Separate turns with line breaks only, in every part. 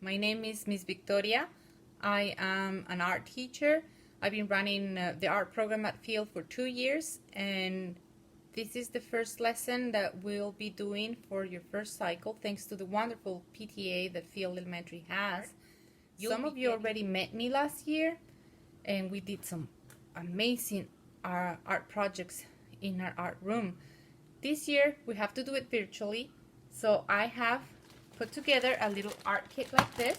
My name is Miss Victoria. I am an art teacher. I've been running the art program at Field for 2 years, and this is the first lesson that we'll be doing for your first cycle, thanks to the wonderful PTA that Field Elementary has. Some of you already met me last year, and we did some amazing art projects in our art room. This year, we have to do it virtually, so I have put together a little art kit like this.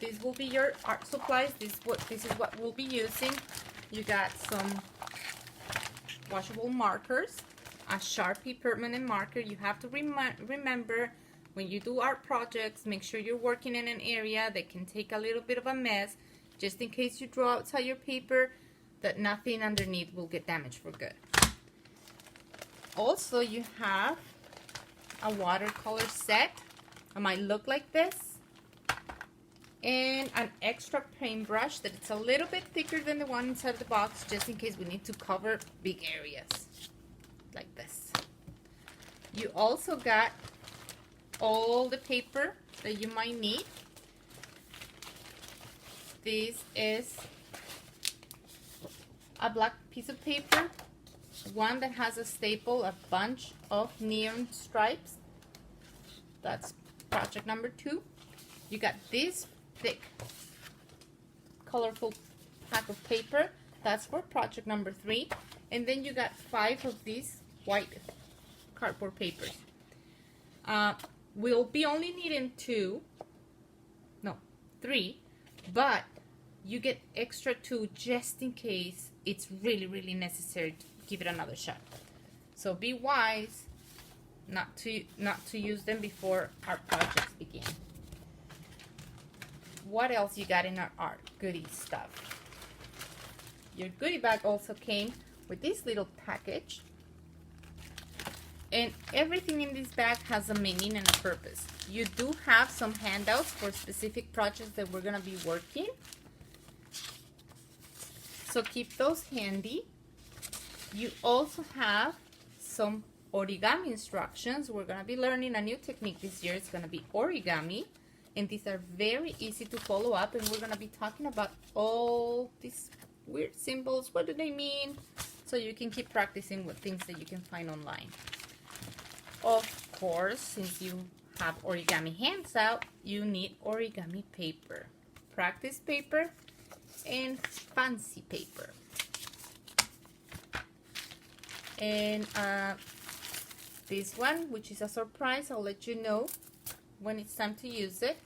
This will be your art supplies. This is what we'll be using. You got some washable markers, a Sharpie permanent marker. You have to remember when you do art projects, make sure you're working in an area that can take a little bit of a mess, just in case you draw outside your paper, that nothing underneath will get damaged for good. Also, you have a watercolor set. It might look like this, and an extra paintbrush that it's a little bit thicker than the one inside of the box, just in case we need to cover big areas like this. You also got all the paper that you might need. This is a black piece of paper, one that has a staple, a bunch of neon stripes. That's project number 2. You got this thick, colorful pack of paper. That's for project number 3. And then you got 5 of these white cardboard papers. We'll be only needing 3, but you get extra 2 just in case it's really necessary to give it another shot. So be wise not to use them before our projects begin. What else you got in our art goodie stuff? Your goodie bag also came with this little package, and everything in this bag has a meaning and a purpose. You do have some handouts for specific projects that we're gonna be working, so keep those handy. You also have some origami instructions. We're gonna be learning a new technique this year. It's gonna be origami, and these are very easy to follow up, and we're gonna be talking about all these weird symbols. What do they mean? So you can keep practicing with things that you can find online. Of course, since you have origami hands out, you need origami paper, practice paper, and fancy paper. And this one, which is a surprise, I'll let you know when it's time to use it.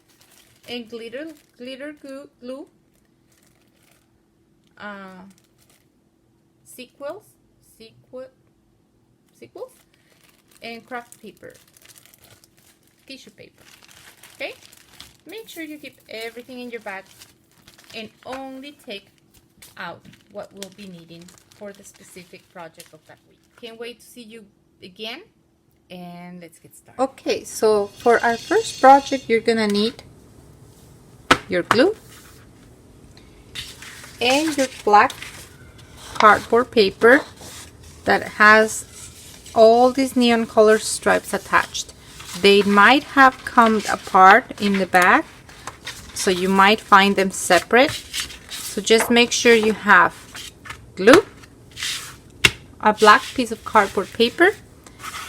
And glitter glue, sequels, and craft paper, tissue paper. Okay, make sure you keep everything in your bag and only take out what we'll be needing for the specific project of that week. Can't wait to see you again, and let's get started. Okay, so for our first project, you're gonna need your glue and your black cardboard paper that has all these neon color stripes attached. They might have come apart in the bag, so you might find them separate. So just make sure you have glue, a black piece of cardboard paper,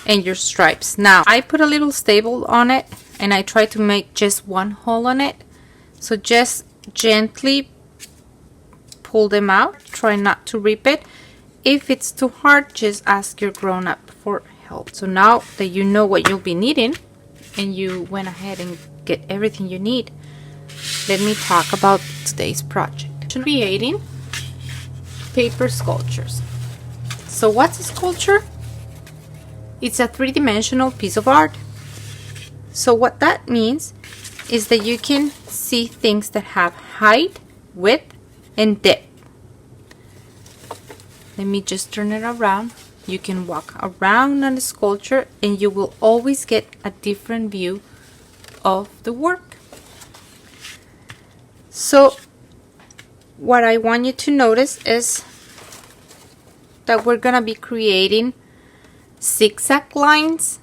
and your stripes. Now, I put a little staple on it, and I try to make just one hole on it. So just gently pull them out. Try not to rip it. If it's too hard, just ask your grown-up for help. So now that you know what you'll be needing, and you went ahead and get everything you need, let me talk about today's project. Creating paper sculptures. So what's a sculpture? It's a 3-dimensional piece of art. So what that means is that you can see things that have height, width, and depth. Let me just turn it around. You can walk around on the sculpture and you will always get a different view of the work. So what I want you to notice is that we're gonna be creating zigzag lines,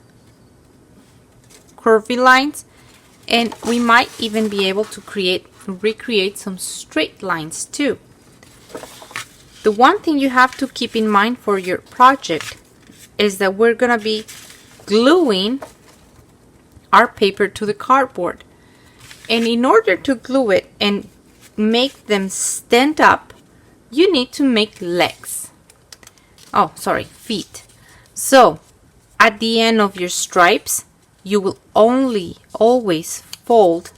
curvy lines, and we might even be able to recreate some straight lines too. The one thing you have to keep in mind for your project is that we're gonna be gluing our paper to the cardboard. And in order to glue it and make them stand up, you need to make legs. Oh, sorry, feet. So at the end of your stripes, you will always fold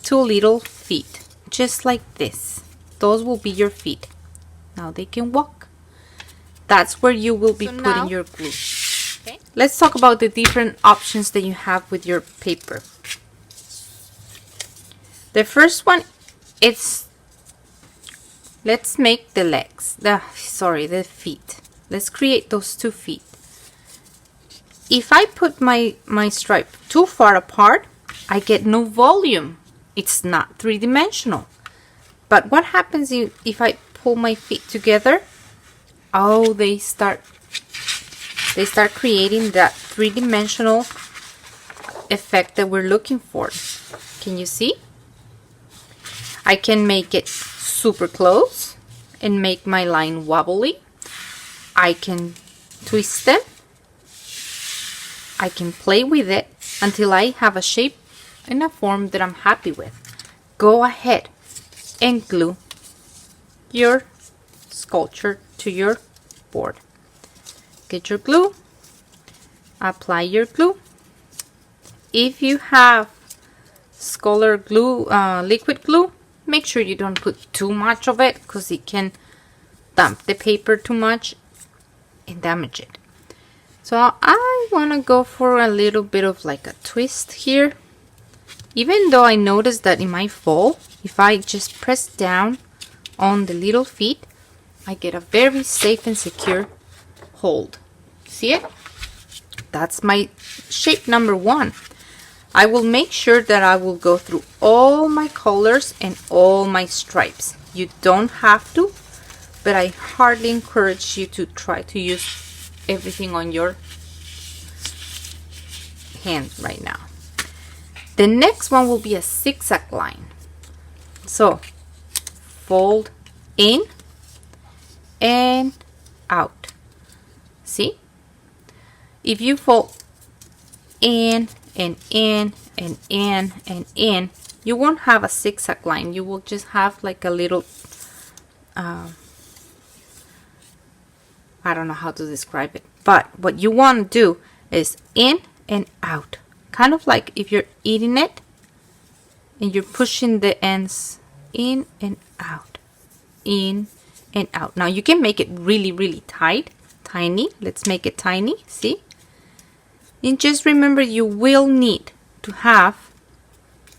2 little feet, just like this. Those will be your feet. Now they can walk. That's where you will be putting your glue. Okay. Let's talk about the different options that you have with your paper. The first one is, let's make the legs, the feet. Let's create those 2 feet. If I put my stripe too far apart, I get no volume. It's not 3-dimensional. But what happens if I pull my feet together? Oh, they start creating that 3-dimensional effect that we're looking for. Can you see? I can make it super close and make my line wobbly. I can twist them. I can play with it until I have a shape and a form that I'm happy with. Go ahead and glue your sculpture to your board. Get your glue, apply your glue. If you have Scholar glue, liquid glue, make sure you don't put too much of it because it can damp the paper too much and damage it. So I want to go for a little bit of like a twist here. Even though I noticed that it might fall, if I just press down on the little feet, I get a very safe and secure hold. See it? That's my shape number 1. I will make sure that I will go through all my colors and all my stripes. You don't have to, but I hardly encourage you to try to use everything on your hand right now. The next one will be a zigzag line. So fold in and out. See? If you fold in and in and in and in, you won't have a zigzag line. You will just have like a little I don't know how to describe it, but what you want to do is in and out, kind of like if you're eating it and you're pushing the ends in and out, in and out. Now you can make it really tight, tiny. Let's make it tiny. See? And just remember, you will need to have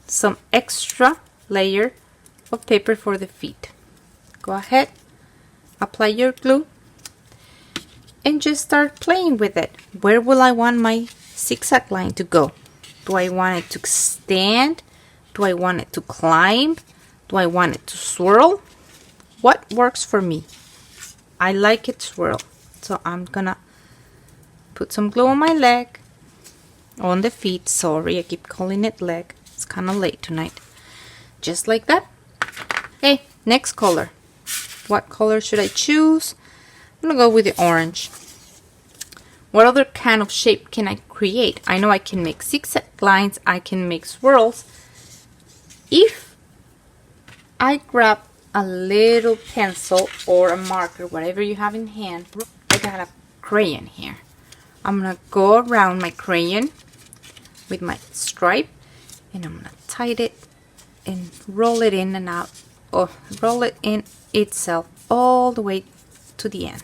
some extra layer of paper for the feet. Go ahead, apply your glue, and just start playing with it. Where will I want my zigzag line to go? Do I want it to stand? Do I want it to climb? Do I want it to swirl? What works for me? I like it swirl. So I'm gonna put some glue on my leg, on the feet. Sorry, I keep calling it leg. It's kind of late tonight. Just like that. Okay, next color. What color should I choose? I'm gonna go with the orange. What other kind of shape can I create? I know I can make zigzag lines. I can make swirls. If I grab a little pencil or a marker, whatever you have in hand, I got a crayon here. I'm gonna go around my crayon with my stripe, and I'm gonna tie it and roll it in and out, or roll it in itself all the way to the end.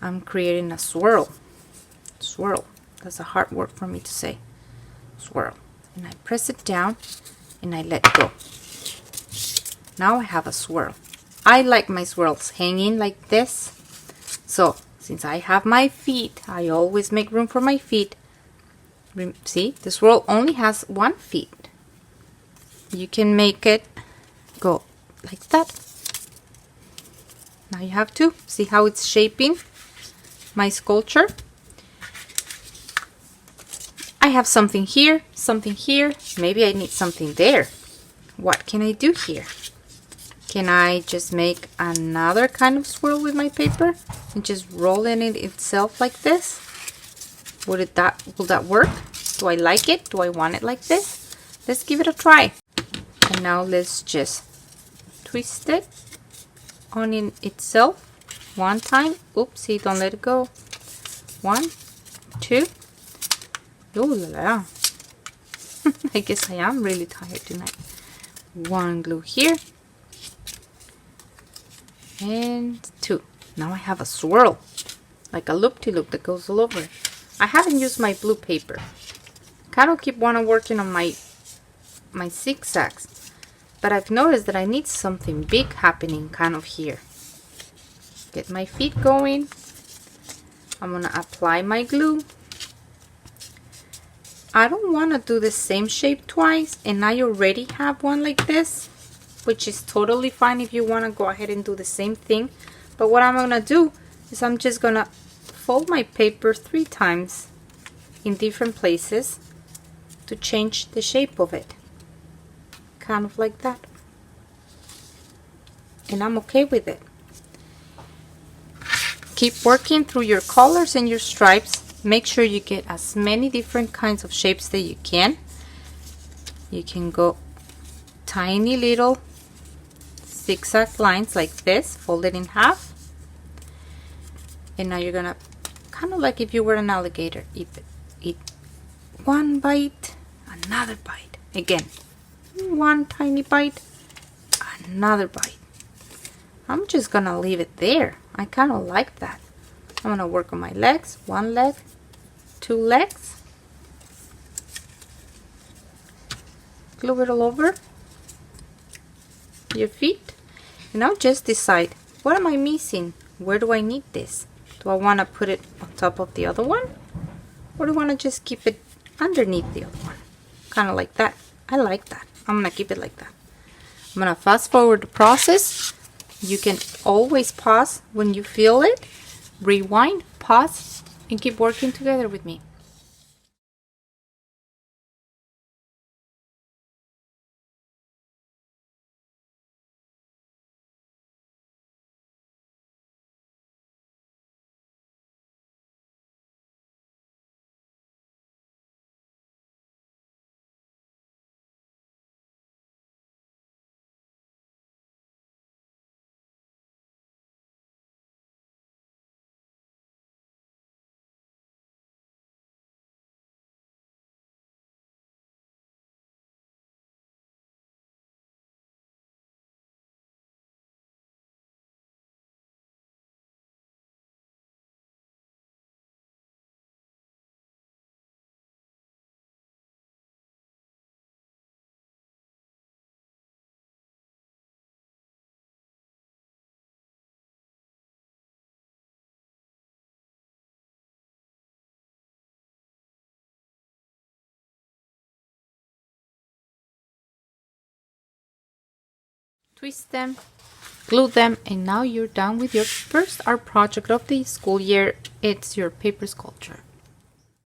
I'm creating a swirl. Swirl. That's a hard word for me to say. Swirl. And I press it down and I let go. Now I have a swirl. I like my swirls hanging like this. So since I have my feet, I always make room for my feet. See, the swirl only has 1 feet. You can make it go like that. Now you have 2. See how it's shaping my sculpture? I have something here, maybe I need something there. What can I do here? Can I just make another kind of swirl with my paper and just roll in it itself like this? Will that work? Do I like it? Do I want it like this? Let's give it a try. And now let's just twist it on in itself one time. Oopsie, don't let it go. 1, 2. Ooh la la. I guess I am really tired tonight. One glue here. And 2. Now I have a swirl. Like a loop-de-loop that goes all over. I haven't used my blue paper. Kind of keep working on my zigzags. But I've noticed that I need something big happening kind of here. Get my feet going. I'm gonna apply my glue. I don't want to do the same shape twice, and I already have one like this, which is totally fine if you want to go ahead and do the same thing. But what I'm gonna do is I'm just gonna fold my paper 3 times in different places to change the shape of it, kind of like that, and I'm okay with it. Keep working through your colors and your stripes. Make sure you get as many different kinds of shapes that you can. You can go tiny little zigzag lines like this, fold it in half, and now you're gonna kind of like if you were an alligator, eat one bite, another bite, again one tiny bite, another bite. I'm just gonna leave it there. I kind of like that. I'm gonna work on my legs. 1 leg, 2 legs, glue it all over your feet, and now just decide, what am I missing? Where do I need this? Do I want to put it on top of the other one, or do I want to just keep it underneath the other one? Kind of like that. I like that. I'm gonna keep it like that. I'm gonna fast forward the process. You can always pause when you feel it. Rewind, pause, and keep working together with me. Twist them, glue them, and now you're done with your first art project of the school year. It's your paper sculpture.